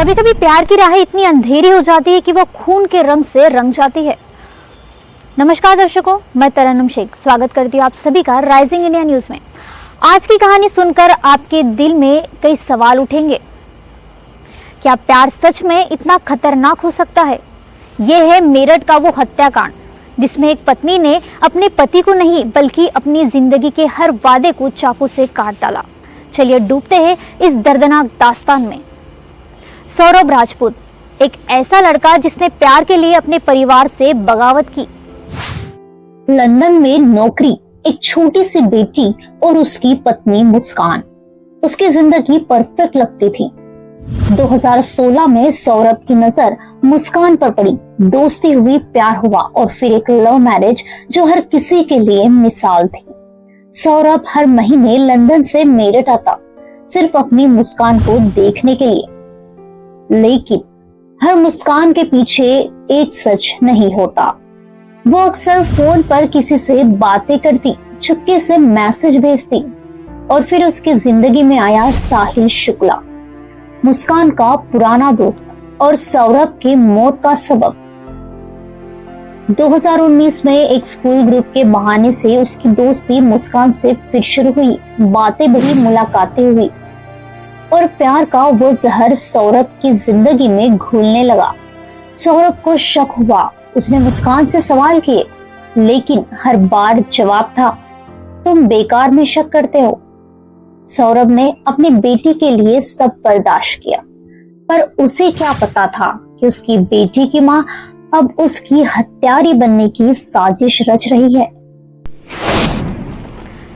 कभी कभी प्यार की राहें इतनी अंधेरी हो जाती है कि वो खून के रंग से रंग जाती है। नमस्कार दर्शकों, मैं तरन्नुम शेख स्वागत करती हूँ आप सभी का राइजिंग इंडिया न्यूज में। आज की कहानी सुनकर आपके दिल में कई सवाल उठेंगे। क्या प्यार सच में इतना खतरनाक हो सकता है? ये है मेरठ का वो हत्याकांड जिसमें एक पत्नी ने अपने पति को नहीं बल्कि अपनी जिंदगी के हर वादे को चाकू से काट डाला। चलिए डूबते हैं इस दर्दनाक दास्तान में। सौरभ राजपूत, एक ऐसा लड़का जिसने प्यार के लिए अपने परिवार से बगावत की। लंदन में नौकरी, एक छोटी सी बेटी और उसकी पत्नी मुस्कान। उसकी जिंदगी परफेक्ट लगती थी। 2016 में सौरभ की नजर मुस्कान पर पड़ी। दोस्ती हुई, प्यार हुआ और फिर एक लव मैरिज जो हर किसी के लिए मिसाल थी। सौरभ हर महीने लंदन से मेरठ आता, सिर्फ अपनी मुस्कान को देखने के लिए। लेकिन हर मुस्कान के पीछे एक सच नहीं होता। वो अक्सर फोन पर किसी से बातें करती, चुपके से मैसेज भेजती और फिर उसकी जिंदगी में आया साहिल शुक्ला, मुस्कान का पुराना दोस्त और सौरभ की मौत का सबब। 2019 में एक स्कूल ग्रुप के बहाने से उसकी दोस्ती मुस्कान से फिर शुरू हुई। बातें बढ़ी, मुलाकातें हुई और प्यार का वो जहर सौरभ की जिंदगी में घुलने लगा। सौरभ को शक हुआ। उसने मुस्कान से सवाल किए, लेकिन हर बार जवाब था, तुम बेकार में शक करते हो। सौरभ ने अपनी बेटी के लिए सब बर्दाश्त किया, पर उसे क्या पता था कि उसकी बेटी की मां अब उसकी हत्यारी बनने की साजिश रच रही है।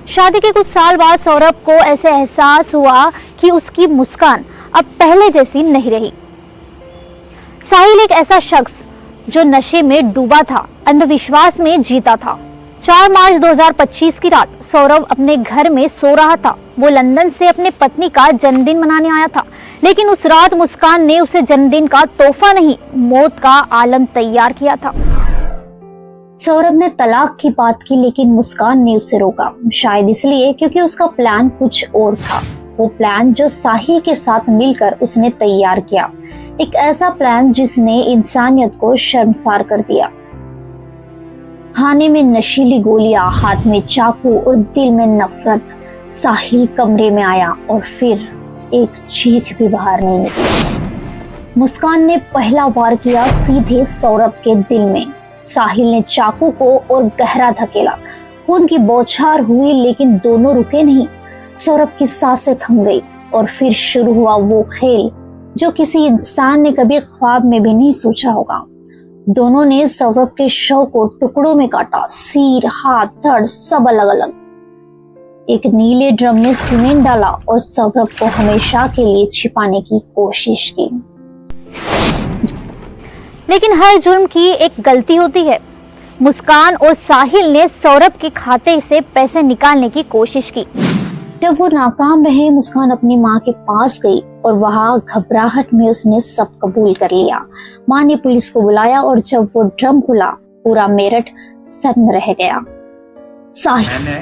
शादी के कुछ साल बाद सौरभ को ऐसे एहसास हुआ कि उसकी मुस्कान अब पहले जैसी नहीं रही। साहिल एक ऐसा शख्स जो नशे में डूबा था, अंधविश्वास में जीता था। 4 मार्च 2025 की रात सौरभ अपने घर में सो रहा था। वो लंदन से अपने पत्नी का जन्मदिन मनाने आया था, लेकिन उस रात मुस्कान ने उसे जन्मदिन का तोहफा नहीं, मौत का आलम तैयार किया था। सौरभ ने तलाक की बात की, लेकिन मुस्कान ने उसे रोका। शायद इसलिए क्योंकि उसका प्लान कुछ और था। वो प्लान जो साहिल के साथ मिलकर उसने तैयार किया, एक ऐसा प्लान जिसने इंसानियत को शर्मसार कर दिया। खाने में नशीली गोलियां, हाथ में चाकू और दिल में नफरत। साहिल कमरे में आया और फिर एक चीख भी बाहर नहीं निकली। मुस्कान ने पहला वार किया सीधे सौरभ के दिल में। साहिल ने चाकू को और गहरा धकेला। खून की बौछार हुई, लेकिन दोनों रुके नहीं। सौरभ की सांसें थम गई और फिर शुरू हुआ वो खेल जो किसी इंसान ने कभी ख्वाब में भी नहीं सोचा होगा। दोनों ने सौरभ के शव को टुकड़ों में काटा, सिर, हाथ, धड़ सब अलग अलग। एक नीले ड्रम में सीमेंट डाला और सौरभ को हमेशा के लिए छिपाने की कोशिश की। लेकिन हर जुर्म की एक गलती होती है। मुस्कान और साहिल ने सौरभ के खाते से पैसे निकालने की कोशिश की। जब वो नाकाम रहे, मुस्कान अपनी माँ के पास गई और वहाँ घबराहट में उसने सब कबूल कर लिया। माँ ने पुलिस को बुलाया और जब वो ड्रम खुला, पूरा मेरठ सन्न रह गया। मैंने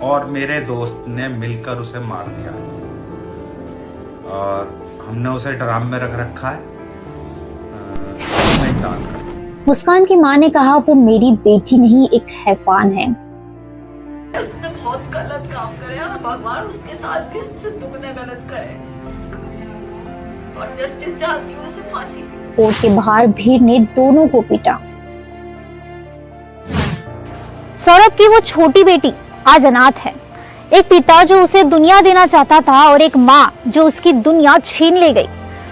और मेरे दोस्त ने मिलकर उसे मार दिया और हमने उसे ड्रम में रख रखा है डालकर। मुस्कान की माँ ने कहा, वो मेरी बेटी नहीं, एक हैवान है। उसने बहुत गलत काम करे और भगवान उसके साथ भी उससे दुगने गलत करे और जस्टिस चाहती हूँ उसे फांसी दी। कोर्ट के बाहर भीड़ ने दोनों को पीटा। सौरभ की वो छोटी बेटी आज अनाथ है। एक पिता जो उसे दुनिया देना चाहता था और एक माँ जो उसकी दुनिया छीन ले गई।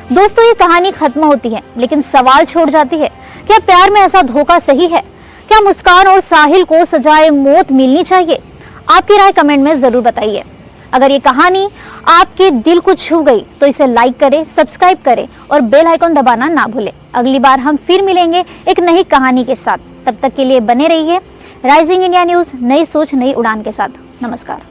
दोस्तों, ये कहानी खत्म होती है, लेकिन सवाल छोड़ जाती है, क्या प्यार में ऐसा धोखा सही है? क्या मुस्कान और साहिल को सजाए मौत मिलनी चाहिए? आपकी राय कमेंट में जरूर बताइए। अगर ये कहानी आपके दिल को छू गई तो इसे लाइक करें, सब्सक्राइब करें और बेल आइकन दबाना ना भूलें। अगली बार हम फिर मिलेंगे एक नई कहानी के साथ। तब तक के लिए बने रहिए राइजिंग इंडिया न्यूज, नई सोच नई उड़ान के साथ। नमस्कार।